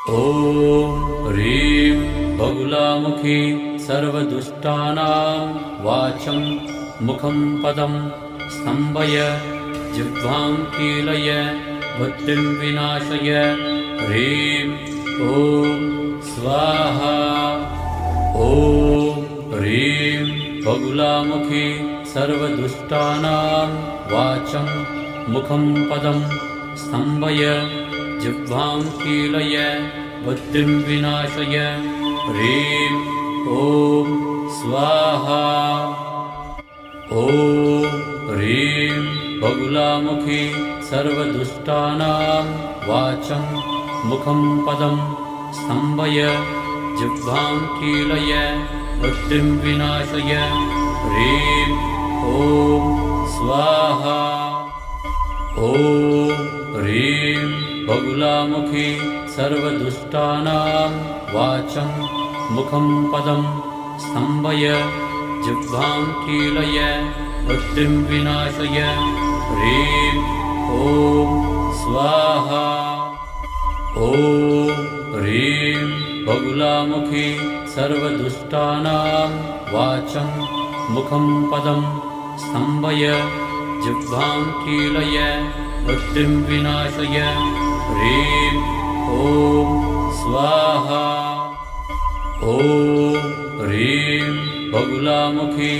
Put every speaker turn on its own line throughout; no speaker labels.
ॐ ह्रीं बगुलामुखी सर्वदुष्टानां वाचं मुखं पदं स्तम्भय जिह्वां कीलय बुद्धिं विनाशय ह्रीं ॐ स्वाहा। ॐ ह्रीं बगुलामुखी सर्वदुष्टानां वाचं मुखं पदं स्तम्भय जिह्वां कीलय बुद्धिं विनाशय ह्रीं ॐ स्वाहा। ॐ ह्रीं बगुलामुखी सर्वदुष्टानां वाचं मुखं पदं स्तम्भय जिह्वां कीलय बुद्धिं विनाशय ह्रीं ॐ स्वाहा। ॐ ह्रीं बगुलामुखी सर्वदुष्टानां वाचं मुखं पदं स्तम्भय जिह्वां कीलय बुद्धिं विनाशय ह्रीं ॐ स्वाहा। ॐ ह्रीं बगुलामुखी सर्वदुष्टानां वाचं मुखं पदं स्तम्भय जिह्वां कीलय बुद्धिं विनाशय ह्रीं ॐ स्वाहा। ॐ ह्रीं बगुलामुखी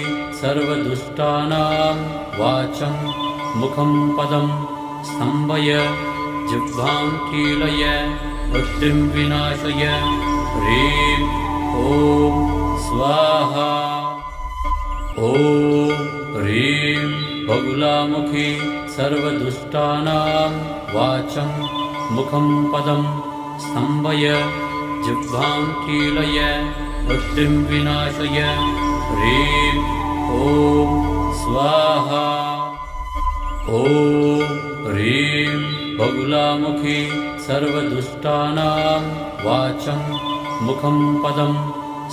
सर्वदुष्टानां वाचं मुखं पदं स्तम्भय जिह्वां कीलय बुद्धिं विनाशय ह्रीं ॐ स्वाहा। ॐ ह्रीं बगुलामुखी सर्वदुष्टानां वाचं मुखं पदं स्तम्भय जिह्वां कीलय बुद्धिं विनाशय ह्रीं ॐ स्वाहा। ॐ ह्रीं बगुलामुखी सर्वदुष्टानां वाचं मुखं पदं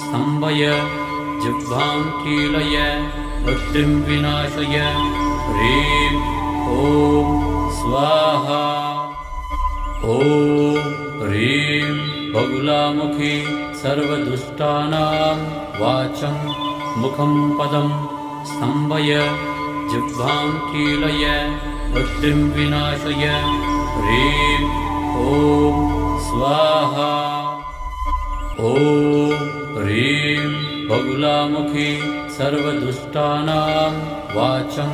स्तम्भय जिह्वां कीलय बुद्धिं विनाशय ह्रीं ॐ स्वाहा। ॐ ह्रीं बगुलामुखी सर्वदुष्टानां वाचं मुखं पदं स्तम्भय जिह्वां कीलय बुद्धिं विनाशय ह्रीं ॐ स्वाहा। ॐ ह्रीं बगुलामुखी सर्वदुष्टानां वाचं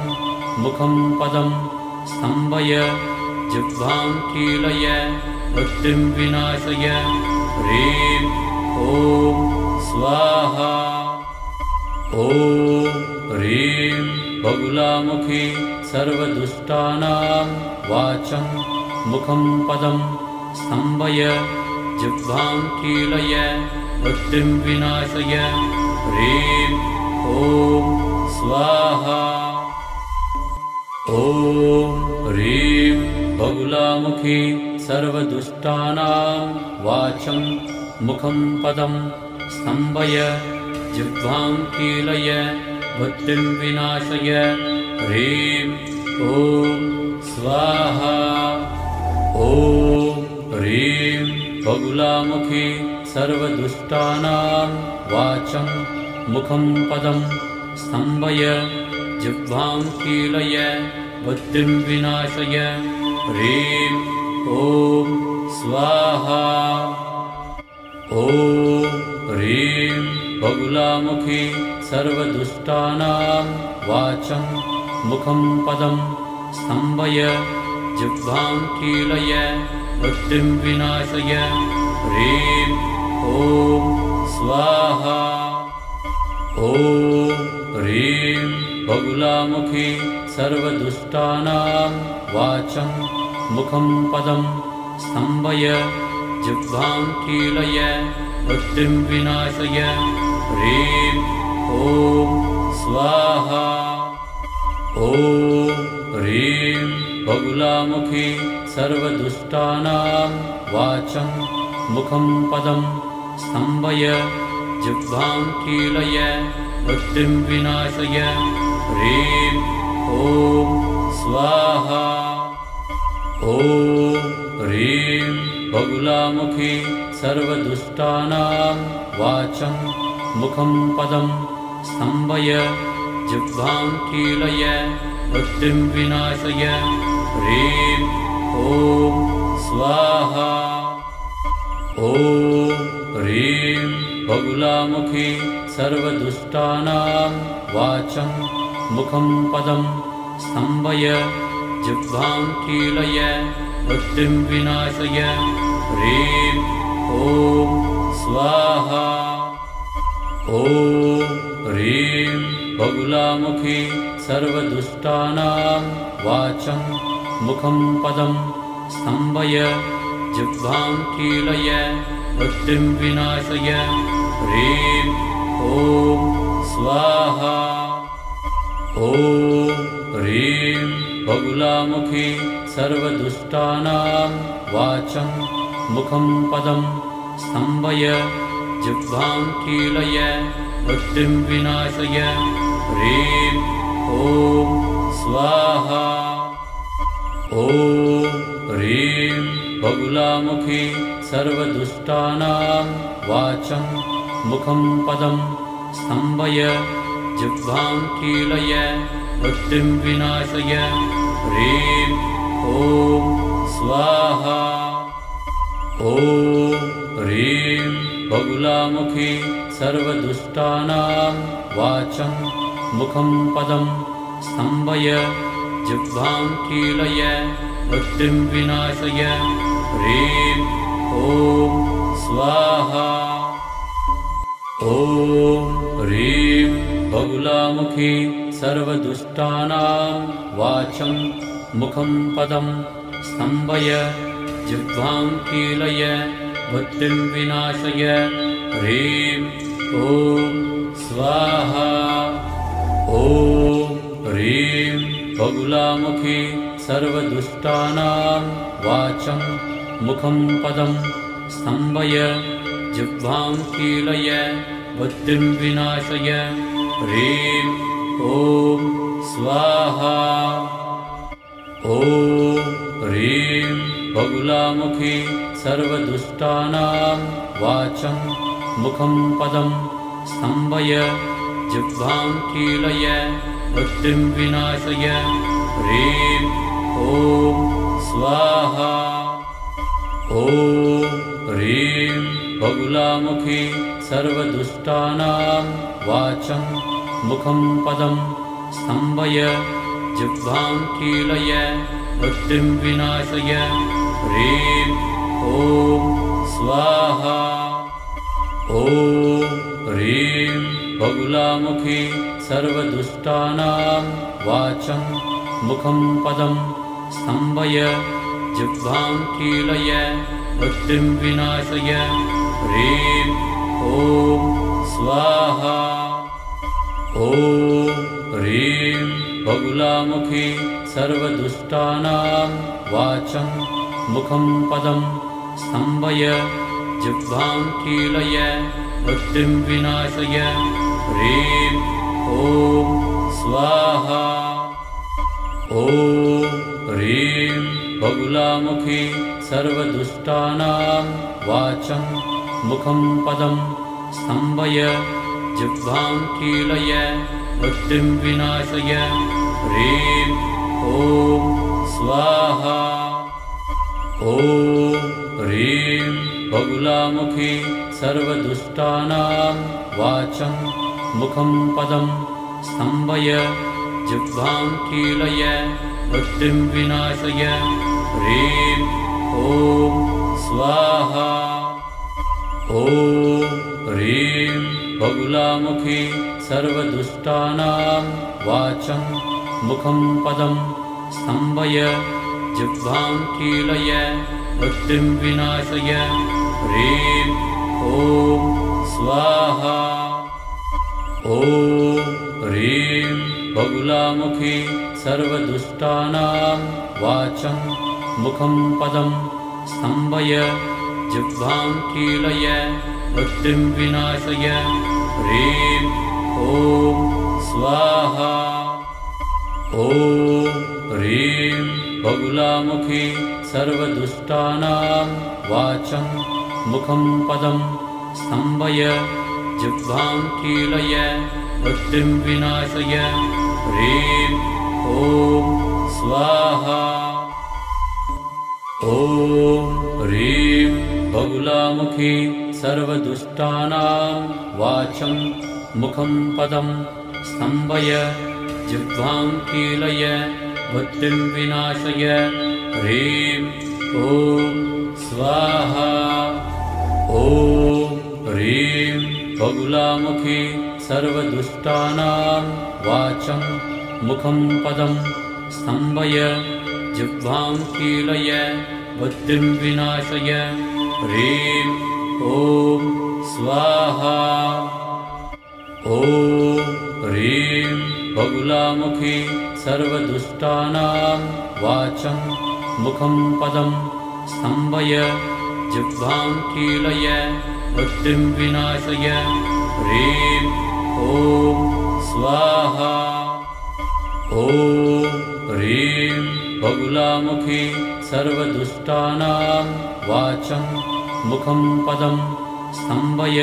मुखं पदं स्तम्भय जिह्वां कीलय बुद्धिं विनाशय ह्रीं ॐ स्वाहा। ॐ ह्रीं बगुलामुखी सर्वदुष्टानां वाचं मुखं पदं स्तम्भय जिह्वां कीलय बुद्धिं विनाशय ह्रीं ॐ स्वाहा। ॐ ह्रीं बगुलामुखी सर्वदुष्टानां वाचं मुखं पदं स्तम्भय जिह्वां कीलय बुद्धिं विनाशय ह्रीं ॐ स्वाहा। ॐ ह्रीं बगुलामुखी सर्वदुष्टानां वाचं मुखं पदं स्तम्भय जिह्वां कीलय बुद्धिं विनाशय ह्रीं ॐ स्वाहा। ॐ ह्रीं बगुलामुखी सर्वदुष्टानां वाचं मुखं पदं स्तम्भय जिह्वां कीलय बुद्धिं विनाशय ह्रीं ॐ स्वाहा। ॐ ह्रीं बगुलामुखी सर्वदुष्टानां वाचं मुखं पदं स्तम्भय जिह्वां कीलय बुद्धिं विनाशय ह्रीं ॐ स्वाहा। ॐ ह्रीं बगुलामुखी सर्वदुष्टानां वाचं मुखं पदं स्तम्भय जिह्वां कीलय बुद्धिं विनाशय ह्रीं ॐ स्वाहा। ॐ ह्रीं बगुलामुखी सर्वदुष्टानां वाचं मुखं पदं स्तम्भय जिह्वां कीलय बुद्धिं विनाशय ह्रीं ॐ स्वाहा। ॐ ह्रीं बगुलामुखी सर्वदुष्टानां वाचं मुखं पदं स्तम्भय जिह्वां कीलय बुद्धिं विनाशय ह्रीं ॐ स्वाहा। ॐ ह्रीं बगुलामुखी सर्वदुष्टानां वाचं मुखं पदं स्तम्भय जिह्वां कीलय बुद्धिं विनाशय ह्रीं ॐ स्वाहा। ॐ ह्रीं बगुलामुखी सर्वदुष्टानां वाचं मुखं पदं स्तम्भय जिह्वां कीलय बुद्धिं विनाशय ह्रीं ॐ स्वाहा। ॐ ह्रीं बगुलामुखी सर्वदुष्टानां वाचं मुखं पदं स्तम्भय जिह्वां कीलय बुद्धिं विनाशय ह्रीं ॐ स्वाहा। ॐ ह्रीं बगुलामुखी सर्वदुष्टानां वाचं मुखं पदं स्तम्भय जिह्वां कीलय बुद्धिं विनाशय ह्रीं ॐ स्वाहा। ॐ ह्रीं बगुलामुखी सर्वदुष्टानां वाचं मुखं पदं स्तम्भय जिह्वां कीलय बुद्धिं विनाशय ह्रीं ॐ स्वाहा। ॐ ह्रीं बगुलामुखी सर्वदुष्टानां वाचं मुखं पदं स्तम्भय जिह्वां कीलय बुद्धिं विनाशय ह्रीं ॐ स्वाहा। ॐ ह्रीं बगुलामुखी सर्वदुष्टानां वाचं मुखं पदं स्तम्भय जिह्वां कीलय बुद्धिं विनाशय ह्रीं ॐ स्वाहा। ॐ ह्रीं बगुलामुखी सर्वदुष्टानां वाचं मुखं पदं स्तम्भय जिह्वां कीलय बुद्धिं विनाशय ह्रीं ॐ स्वाहा। ॐ ह्रीं बगुलामुखी सर्वदुष्टानां वाचं मुखं पदं स्तम्भय जिह्वां कीलय बुद्धिं विनाशय ह्रीं ॐ स्वाहा। ॐ ह्रीं बगुलामुखी सर्वदुष्टानां वाचं मुखं पदं स्तम्भय जिह्वां कीलय बुद्धिं विनाशय ह्रीं ॐ स्वाहा। ॐ ह्रीं बगुलामुखी सर्वदुष्टानां वाचं मुखं पदं स्तम्भय जिह्वां कीलय बुद्धिं विनाशय ह्रीं ॐ स्वाहा। ॐ ह्रीं बगुलामुखी सर्वदुष्टानां वाचं मुखं पदं स्तम्भय जिह्वां कीलय बुद्धिं विनाशय ह्रीं ॐ स्वाहा। ॐ ह्रीं बगुलामुखी सर्वदुष्टानां वाचं मुखं पदं स्तम्भय जिह्वां कीलय बुद्धिं विनाशय ह्रीं ॐ स्वाहा। ॐ ह्रीं बगुलामुखी सर्वदुष्टानां वाचं मुखं पदं स्तम्भय जिह्वां कीलय बुद्धिं विनाशय ह्रीं ॐ स्वाहा। ॐ ह्रीं बगुलामुखी सर्वदुष्टानां वाचं मुखं पदं स्तम्भय जिह्वां कीलय बुद्धिं विनाशय ह्रीं ॐ स्वाहा। ॐ ह्रीं बगुलामुखी सर्वदुष्टानां वाचं मुखं पदं स्तम्भय जिह्वां कीलय बुद्धिं विनाशय ह्रीं ॐ स्वाहा। ॐ ह्रीं बगुलामुखी सर्वदुष्टानां वाचं मुखं पदं स्तम्भय जिह्वां कीलय बुद्धिं विनाशय ह्रीं ॐ स्वाहा। ॐ ह्रीं बगुलामुखी सर्वदुष्टानां वाचं मुखं पदं स्तम्भय जिह्वां कीलय बुद्धिं विनाशय ह्रीं ॐ स्वाहा। ॐ ह्रीं बगुलामुखी सर्वदुष्टानां वाचं मुखं पदं स्तम्भय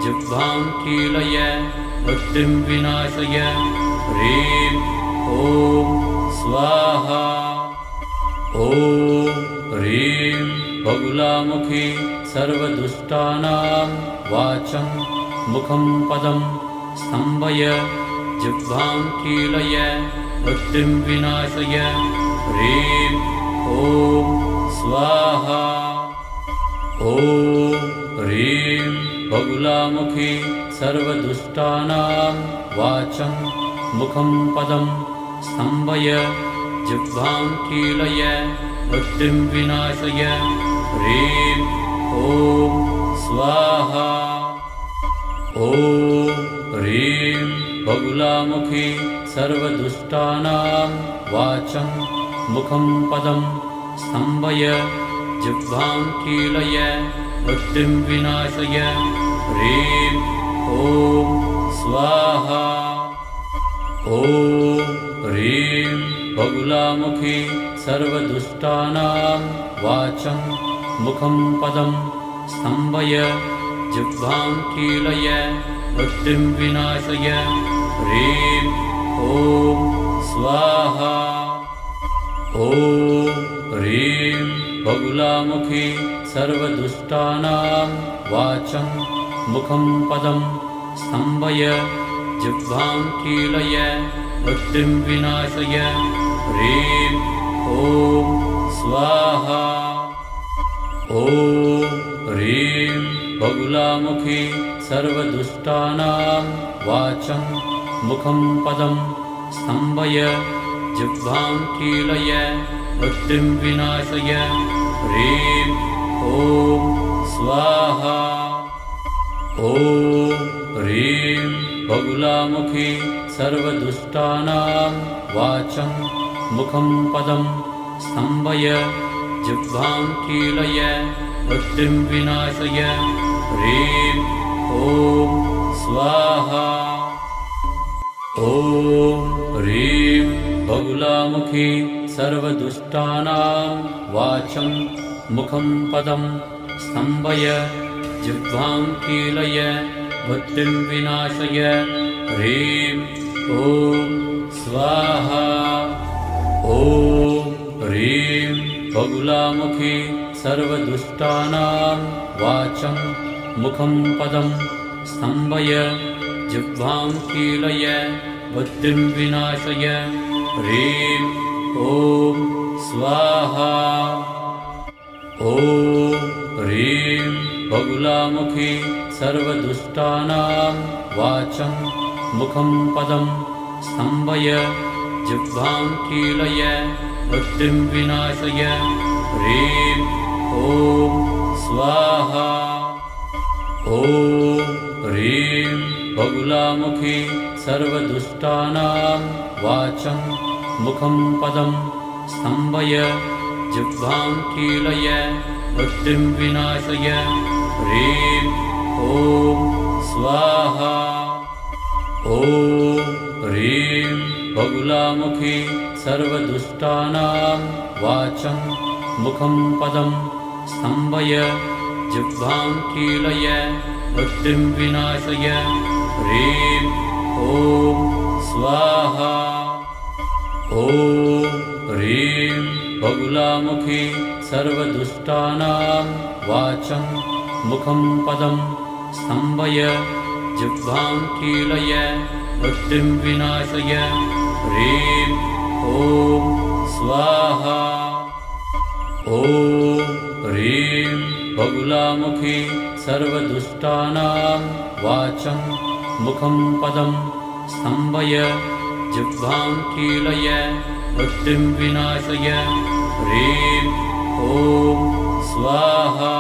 जिह्वां कीलय बुद्धिं विनाशय ह्रीं ॐ स्वाहा। ॐ ह्रीं बगुलामुखी सर्वदुष्टानां वाचं मुखं पदं स्तम्भय जिह्वां कीलय बुद्धिं विनाशय ह्रीं ॐ स्वाहा। ॐ ह्रीं बगुलामुखी सर्वदुष्टानां वाचं मुखं पदं स्तम्भय जिह्वां कीलय बुद्धिं विनाशय ह्रीं ॐ स्वाहा। ॐ ह्रीं बगुलामुखी सर्वदुष्टानां वाचं मुखं पदं स्तम्भय जिह्वां कीलय बुद्धिं विनाशय ह्रीं ॐ स्वाहा। ॐ ह्रीं बगुलामुखी सर्वदुष्टानां वाचं मुखं पदं स्तम्भय जिह्वां कीलय बुद्धिं विनाशय ह्रीं ॐ स्वाहा। ॐ ह्रीं बगुलामुखी सर्वदुष्टानां वाचं मुखं पदं स्तम्भय जिह्वां कीलय बुद्धिं विनाशय ह्रीं ॐ स्वाहा। ॐ ह्रीं बगुलामुखी सर्वदुष्टानां वाचं मुखं पदं स्तम्भय जिह्वां कीलय बुद्धिं विनाशय ह्रीं ॐ स्वाहा। ॐ ह्रीं बगुलामुखी सर्वदुष्टानां वाचं मुखं पदं स्तम्भय जिह्वां कीलय बुद्धिं विनाशय ह्रीं ॐ स्वाहा। ॐ ह्रीं बगुलामुखी सर्वदुष्टानां वाचं मुखं पदं स्तम्भय जिह्वां कीलय बुद्धिं विनाशय ह्रीं ॐ स्वाहा। ॐ ह्रीं बगुलामुखी सर्वदुष्टानां वाचं मुखं पदं स्तम्भय जिह्वां कीलय बुद्धिं विनाशय ह्रीं ॐ स्वाहा। ॐ ह्रीं बगुलामुखी सर्वदुष्टानां वाचं मुखं पदं स्तम्भय जिह्वां कीलय बुद्धिं विनाशय ह्रीं ॐ स्वाहा। ॐ ह्रीं बगुलामुखी सर्वदुष्टानां वाचं मुखं पदं स्तम्भय जिह्वां कीलय बुद्धिं विनाशय ह्रीं ॐ स्वाहा। ॐ ह्रीं बगुलामुखी सर्वदुष्टानां वाचं मुखं पदं स्तम्भय जिह्वां कीलय बुद्धिं विनाशय ह्रीं ॐ स्वाहा ॐ ह्रीं बगुलामुखी सर्वदुष्टानां वाचं मुखं पदं स्तम्भय जिह्वां कीलय बुद्धिं विनाशय ह्रीं ॐ स्वाहा ॐ ह्रीं बगुलामुखी सर्वदुष्टानां वाचं मुखं पदं स्तम्भय जिह्वां कीलय बुद्धिं विनाशय ह्रीं ॐ स्वाहा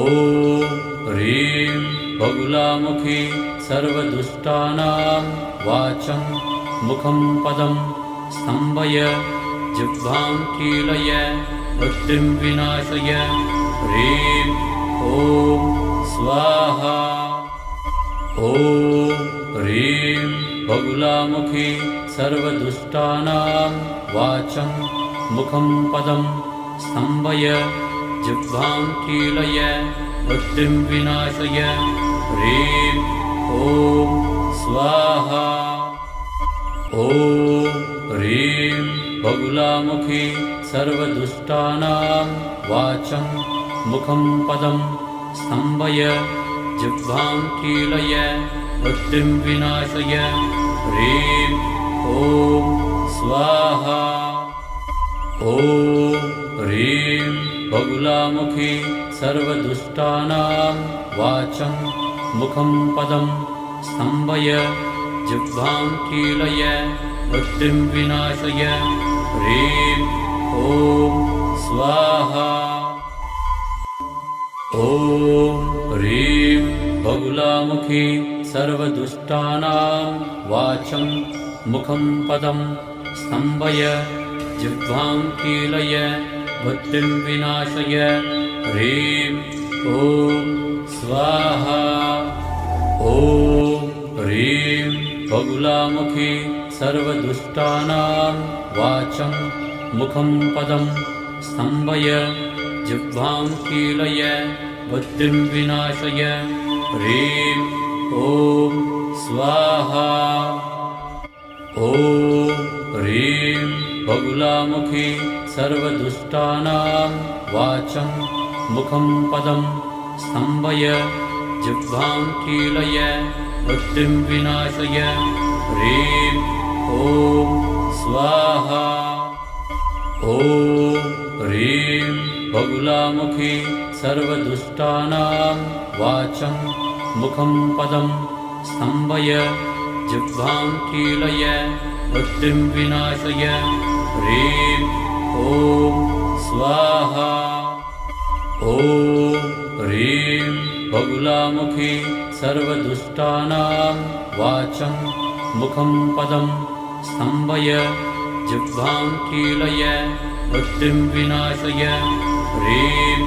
ॐ ह्रीं बगुलामुखी सर्वदुष्टानां वाचं मुखं पदं स्तम्भय जिह्वां कीलय बुद्धिं विनाशय ह्रीं ॐ स्वाहा ॐ ह्रीं बगुलामुखी सर्वदुष्टानां वाचं मुखं पदं स्तम्भय जिह्वां कीलय बुद्धिं विनाशय ह्रीं ॐ स्वाहा ॐ ह्रीं बगुलामुखी सर्वदुष्टानां वाचं मुखं पदं स्तम्भय जिह्वां कीलय बुद्धिं विनाशय ह्रीं ॐ स्वाहा ॐ ह्रीं बगुलामुखी सर्वदुष्टानां वाचं मुखं पदं स्तम्भय जिह्वां कीलय बुद्धिं विनाशय ह्रीं ॐ स्वाहा ॐ ह्रीं बगुलामुखी सर्वदुष्टानां वाचं मुखं पदं स्तम्भय जिह्वां कीलय बुद्धिं विनाशय ह्रीं ॐ स्वाहा ॐ ह्रीं बगुलामुखी सर्वदुष्टानां वाचं मुखं पदं स्तम्भय जिह्वां कीलय बुद्धिं विनाशय ह्रीं ॐ स्वाहा ॐ ह्रीं बगुलामुखी सर्वदुष्टानां वाचं मुखं पदं स्तम्भय जिह्वां कीलय बुद्धिं विनाशय ह्रीं ॐ स्वाहा ॐ ह्रीं बगुलामुखी सर्वदुष्टानां वाचं मुखं पदं स्तम्भय जिह्वां कीलय बुद्धिं विनाशय ह्रीं ॐ स्वाहा ॐ ह्रीं बगुलामुखी सर्वदुष्टानां वाचं मुखं पदं स्तम्भय जिह्वां कीलय बुद्धिं विनाशय ह्रीं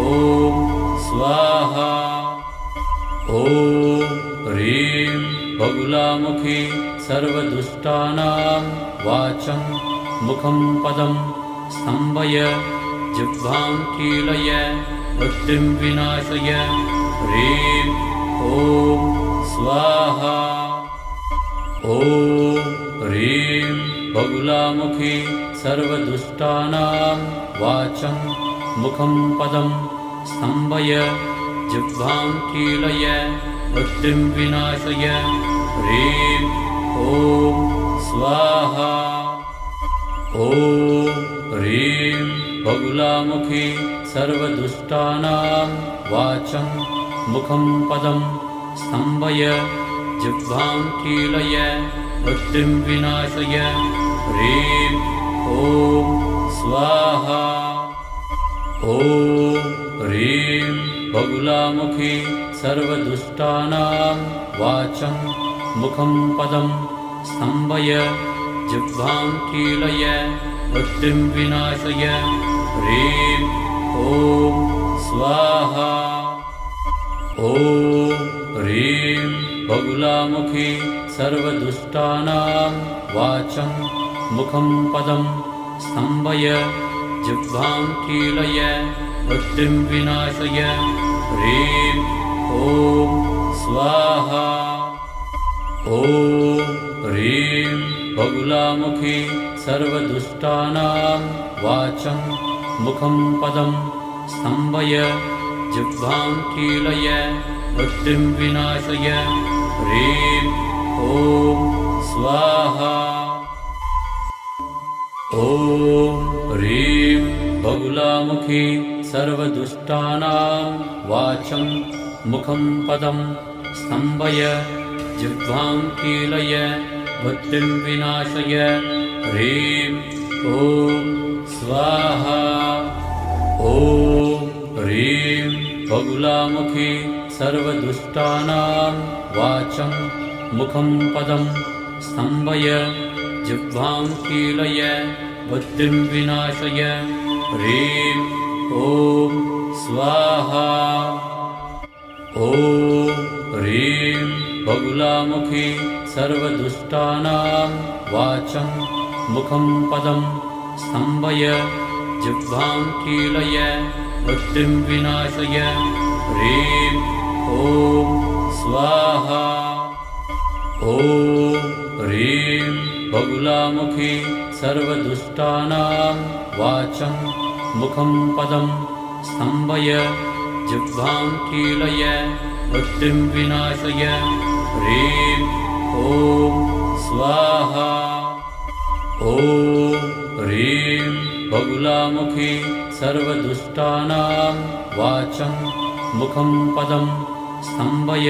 ॐ स्वाहा ॐ ह्रीं बगुलामुखी सर्वदुष्टानां वाचं मुखं पदं स्तम्भय जिह्वां कीलय बुद्धिं विनाशय ह्रीं ॐ स्वाहा ॐ ह्रीं बगुलामुखी सर्वदुष्टानां वाचं मुखं पदं स्तम्भय जिह्वां कीलय बुद्धिं विनाशय ह्रीं ॐ स्वाहा ॐ ह्रीं बगुलामुखी सर्वदुष्टानां वाचं मुखं पदं स्तम्भय जिह्वां कीलय बुद्धिं विनाशय ह्रीं ॐ स्वाहा ॐ ह्रीं बगुलामुखी सर्वदुष्टानां वाचं मुखं पदं स्तम्भय जिह्वां कीलय बुद्धिं विनाशय ह्रीं ॐ स्वाहा ॐ ह्रीं बगुलामुखी सर्वदुष्टानां वाचं मुखं पदं स्तम्भय जिह्वां कीलय बुद्धिं विनाशय ह्रीं ॐ स्वाहा। ॐ ह्रीं बगुलामुखी सर्वदुष्टानां वाचं मुखं पदं स्तम्भय जिह्वां कीलय बुद्धिं विनाशय ह्रीं ॐ स्वाहा। ॐ ह्रीं बगुलामुखी सर्वदुष्टानां वाचं मुखं पदं स्तम्भय जिह्वां कीलय बुद्धिं विनाशय ह्रीं ॐ स्वाहा। ॐ ह्रीं बगुलामुखी सर्वदुष्टानां वाचं मुखं पदं स्तम्भय जिह्वां कीलय बुद्धिं विनाशय ह्रीं ॐ स्वाहा। ॐ ह्रीं बगुलामुखी सर्वदुष्टानां वाचं मुखं पदं स्तम्भय जिह्वां कीलय बुद्धिं विनाशय ह्रीं ॐ स्वाहा। ॐ ह्रीं बगुलामुखी सर्वदुष्टानां वाचं मुखं पदं स्तम्भय जिह्वां कीलय बुद्धिं विनाशय ह्रीं ॐ स्वाहा। ॐ ह्रीं बगुलामुखी सर्वदुष्टानां वाचं मुखं पदं स्तम्भय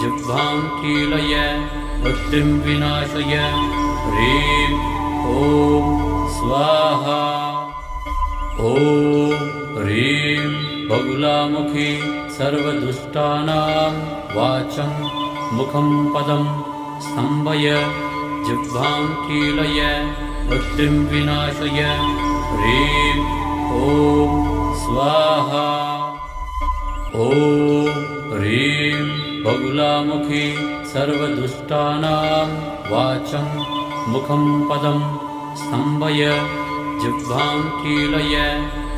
जिह्वां कीलय बुद्धिं विनाशय ह्रीं ॐ स्वाहा। ॐ ह्रीं बगुलामुखी सर्वदुष्टानां वाचं मुखं पदं स्तम्भय जिह्वां कीलय बुद्धिं विनाशय ह्रीं ॐ स्वाहा। ॐ ह्रीं बगुलामुखी सर्वदुष्टानां वाचं मुखं पदं स्तम्भय जिह्वां कीलय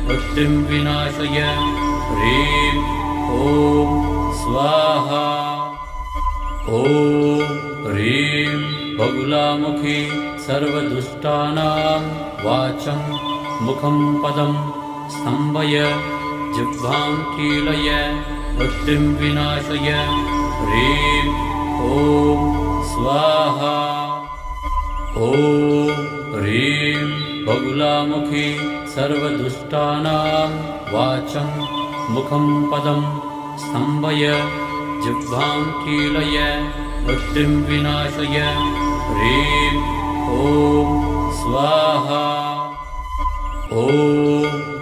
बुद्धिं विनाशय ह्रीं ॐ स्वाहा। ॐ ह्रीं बगुलामुखी सर्वदुष्टानां वाचं मुखं पदं स्तम्भय जिह्वां कीलय बुद्धिं विनाशय ह्रीं ॐ स्वाहा। ॐ ह्रीं बगुलामुखी सर्वदुष्टानां वाचं मुखं पदं स्तम्भय जिह्वां कीलय बुद्धिं विनाशय ह्रीं ॐ स्वाहा। ॐ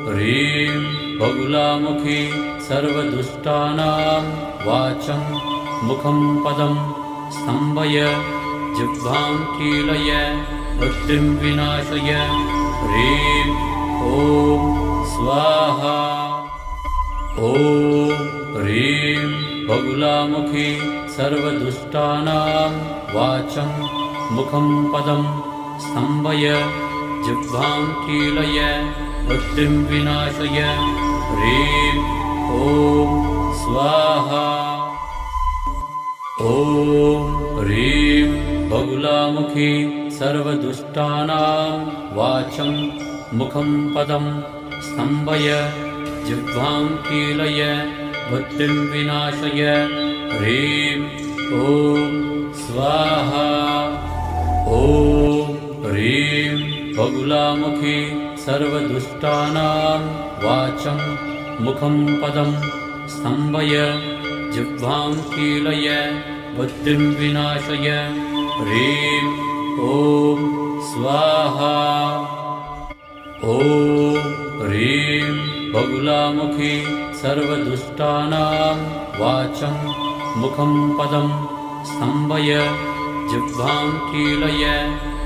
ह्रीं बगुलामुखी सर्वदुष्टानां वाचं मुखं पदं स्तम्भय जिह्वां कीलय बुद्धिं विनाशय ह्रीं ॐ स्वाहा। ॐ ह्रीं बगुलामुखी सर्वदुष्टानां वाचं मुखं पदं स्तम्भय जिह्वां कीलय बुद्धिं विनाशय ह्रीं ॐ स्वाहा। ॐ ह्रीं बगुलामुखी सर्वदुष्टानां वाचं मुखं पदं स्तम्भय जिह्वां कीलय बुद्धिं विनाशय ह्रीं ॐ स्वाहा। ॐ ह्रीं बगुलामुखी सर्वदुष्टानां वाचं मुखं पदं स्तम्भय जिह्वां कीलय बुद्धिं विनाशय ह्रीं ॐ स्वाहा। ॐ ह्रीं बगुलामुखी सर्वदुष्टानां वाचं मुखं पदं स्तम्भय जिह्वां कीलय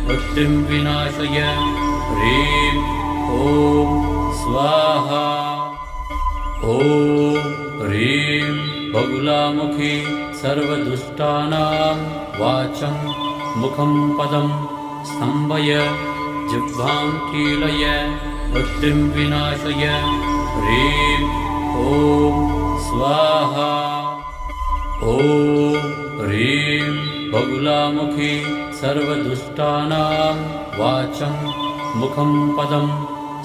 बुद्धिं विनाशय ह्रीं ॐ स्वाहा। ॐ ह्रीं बगुलामुखी सर्वदुष्टानां वाचं मुखं पदं स्तम्भय जिह्वां कीलय बुद्धिं विनाशय ह्रीं ॐ स्वाहा। ॐ ह्रीं बगुलामुखी सर्वदुष्टानां वाचं मुखं पदं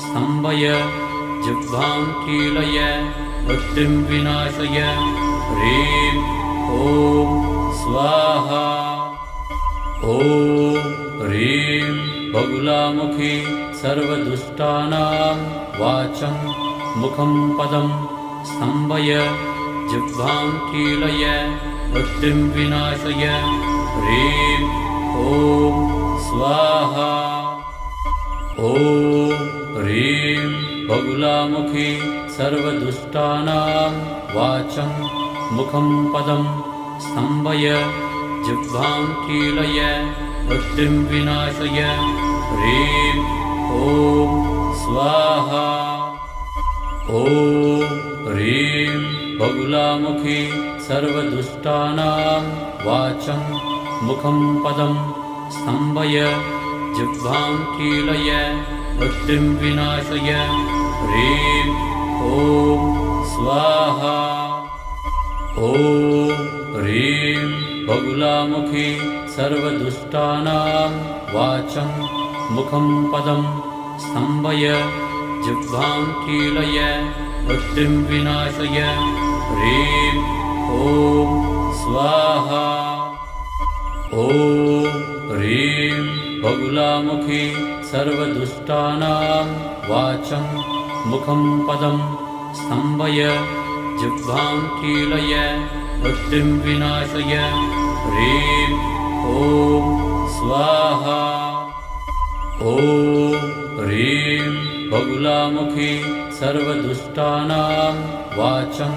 स्तम्भय जिह्वां कीलय बुद्धिं विनाशय ह्रीं ॐ स्वाहा। ॐ ह्रीं बगुलामुखी सर्वदुष्टानां वाचं मुखं पदं स्तम्भय जिह्वां कीलय बुद्धिं विनाशय ह्रीं ॐ स्वाहा। ॐ ह्रीं बगुलामुखी सर्वदुष्टानां वाचं मुखं पदं स्तम्भय जिह्वां कीलय बुद्धिं विनाशय ह्रीं ॐ स्वाहा। ॐ ह्रीं बगुलामुखी सर्वदुष्टानां वाचं मुखं पदं स्तम्भय जिह्वां कीलय बुद्धिं विनाशय ह्रीं ॐ स्वाहा। ॐ ह्रीं बगुलामुखी सर्वदुष्टानां वाचं मुखं पदं स्तम्भय जिह्वां कीलय बुद्धिं विनाशय ह्रीं ॐ स्वाहा। ॐ ह्रीं बगुलामुखी सर्वदुष्टानां वाचं मुखं पदं स्तम्भय जिह्वां कीलय बुद्धिं विनाशय ह्रीं ॐ स्वाहा। ॐ ह्रीं बगुलामुखी सर्वदुष्टानां वाचं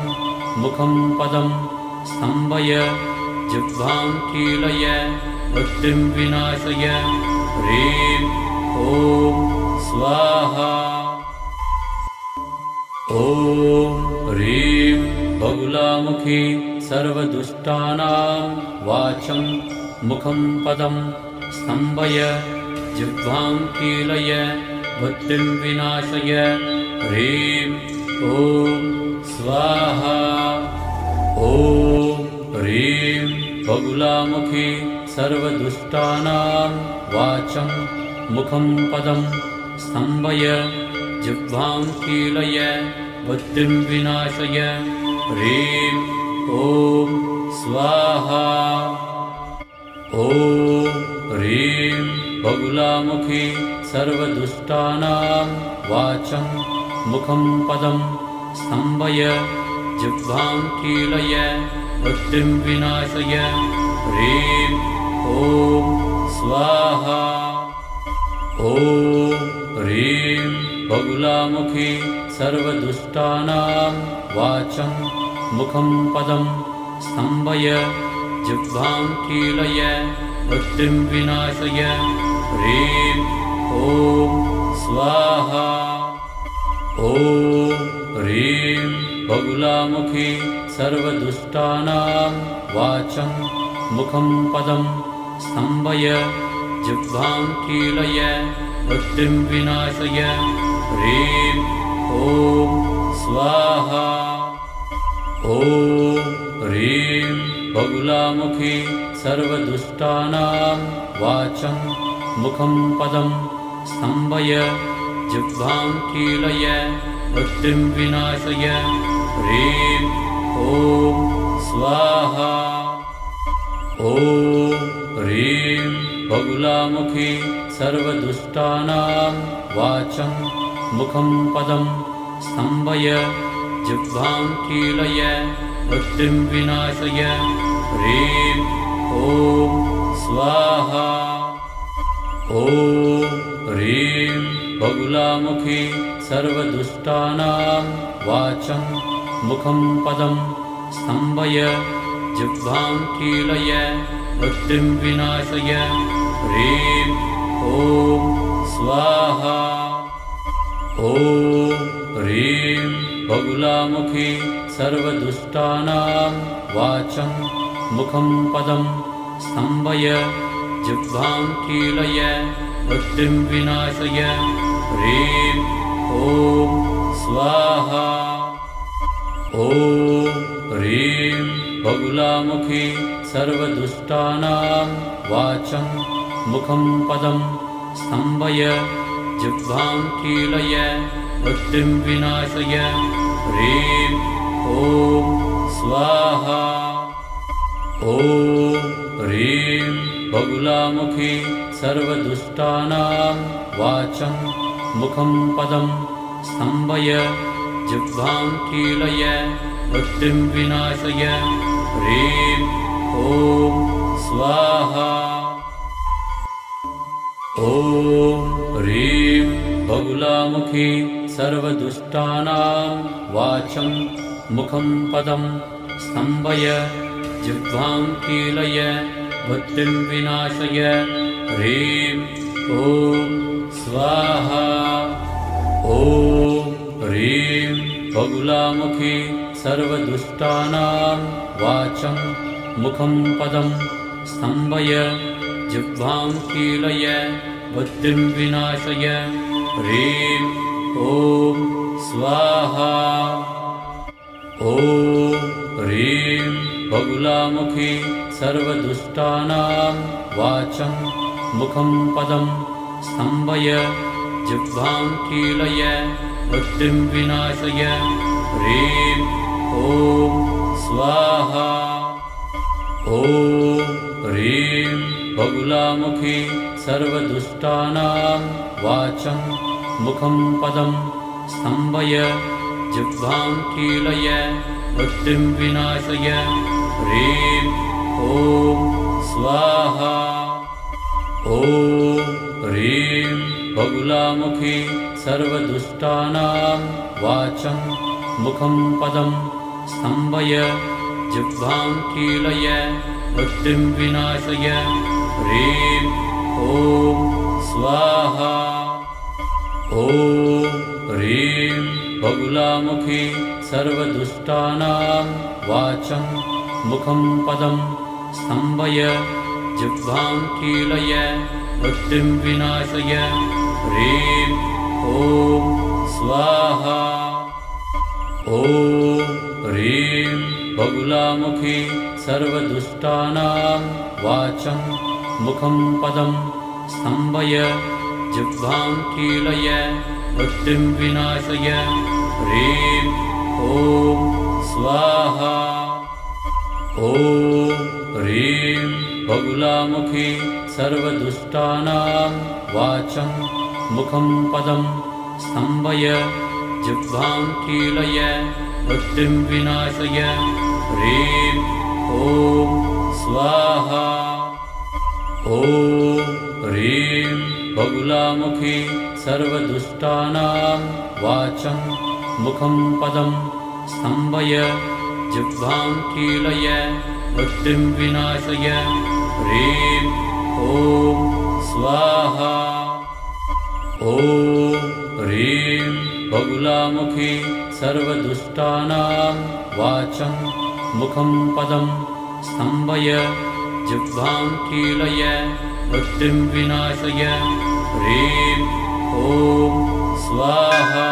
मुखं पदं स्तम्भय जिह्वां कीलय बुद्धिं विनाशय ह्रीं ॐ स्वाहा। ॐ ह्रीं बगुलामुखी सर्वदुष्टानां वाचं मुखं पदं स्तम्भय जिह्वां कीलय बुद्धिं विनाशय ह्रीं ॐ स्वाहा। ॐ ह्रीं बगुलामुखी सर्वदुष्टानां वाचं मुखं पदं स्तम्भय जिह्वां कीलय बुद्धिं विनाशय ह्रीं ॐ स्वाहा। ॐ ह्रीं बगुलामुखी सर्वदुष्टानां वाचं मुखं पदं स्तम्भय जिह्वां कीलय बुद्धिं विनाशय ह्रीं ॐ स्वाहा। ॐ ह्रीं बगुलामुखी सर्वदुष्टानां वाचं मुखं पदं स्तम्भय जिह्वां कीलय बुद्धिं विनाशय ह्रीं ॐ स्वाहा। ॐ ह्रीं बगुलामुखी सर्वदुष्टानां वाचं मुखं पदं स्तम्भय जिह्वां कीलय बुद्धिं विनाशय ह्रीं ॐ स्वाहा। ॐ ह्रीं बगुलामुखी सर्वदुष्टानां वाचं मुखं पदं स्तम्भय जिह्वां कीलय बुद्धिं विनाशय ह्रीं ॐ स्वाहा। ॐ ह्रीं बगुलामुखी सर्वदुष्टानां वाचं मुखं पदं स्तम्भय जिह्वां कीलय बुद्धिं विनाशय ह्रीं ॐ स्वाहा। ॐ ह्रीं बगुलामुखी सर्वदुष्टानां वाचं मुखं पदं स्तम्भय जिह्वां कीलय बुद्धिं विनाशय ह्रीं ॐ स्वाहा। ॐ ह्रीं बगुलामुखी सर्वदुष्टानां वाचं मुखं पदं स्तम्भय जिह्वां कीलय बुद्धिं विनाशय ह्रीं ॐ स्वाहा। ॐ ह्रीं बगुलामुखी सर्वदुष्टानां वाचं मुखं पदं स्तम्भय जिह्वां कीलय बुद्धिं विनाशय ह्रीं ॐ स्वाहा। ॐ ह्रीं बगुलामुखी सर्वदुष्टानां वाचं मुखं पदं स्तम्भय जिह्वां कीलय बुद्धिं विनाशय ह्रीं ॐ स्वाहा। ॐ ह्रीं बगुलामुखी सर्वदुष्टानां वाचं मुखं पदं स्तम्भय जिह्वां कीलय बुद्धिं विनाशय ह्रीं ॐ स्वाहा। ॐ ह्रीं बगुलामुखी सर्वदुष्टानां वाचं मुखं पदं स्तम्भय जिह्वां कीलय बुद्धिं विनाशय ह्रीं ॐ स्वाहा। ॐ ह्रीं बगुलामुखी सर्वदुष्टानां वाचं मुखं पदं स्तम्भय जिह्वां कीलय बुद्धिं विनाशय ह्रीं ॐ स्वाहा। ॐ ह्रीं बगुलामुखी सर्वदुष्टानां वाचं मुखं पदं स्तम्भय जिह्वां कीलय बुद्धिं विनाशय ह्रीं ॐ स्वाहा। ॐ ह्रीं बगुलामुखी सर्वदुष्टानां वाचं मुखं पदं स्तम्भय जिह्वां कीलय बुद्धिं विनाशय ह्रीं ॐ स्वाहा। ॐ ह्रीं बगुलामुखी सर्वदुष्टानां वाचं मुखं पदं स्तम्भय जिह्वां कीलय बुद्धिं विनाशय ह्रीं ॐ स्वाहा। ॐ ह्रीं बगुलामुखी सर्वदुष्टानां वाचं मुखं पदं स्तम्भय जिह्वां कीलय बुद्धिं विनाशय ह्रीं ॐ स्वाहा। ॐ ह्रीं बगुलामुखी सर्वदुष्टानां वाचं मुखं पदं स्तम्भय जिह्वां कीलय बुद्धिं विनाशय ह्रीं ॐ स्वाहा। ॐ ह्रीं बगुलामुखी सर्वदुष्टानां वाचं मुखं पदं स्तम्भय जिह्वां कीलय बुद्धिं विनाशय ह्रीं ॐ स्वाहा। ॐ ह्रीं बगुलामुखी सर्वदुष्टानां वाचं मुखं पदं स्तम्भय जिह्वां कीलय बुद्धिं विनाशय ह्रीं ॐ स्वाहा।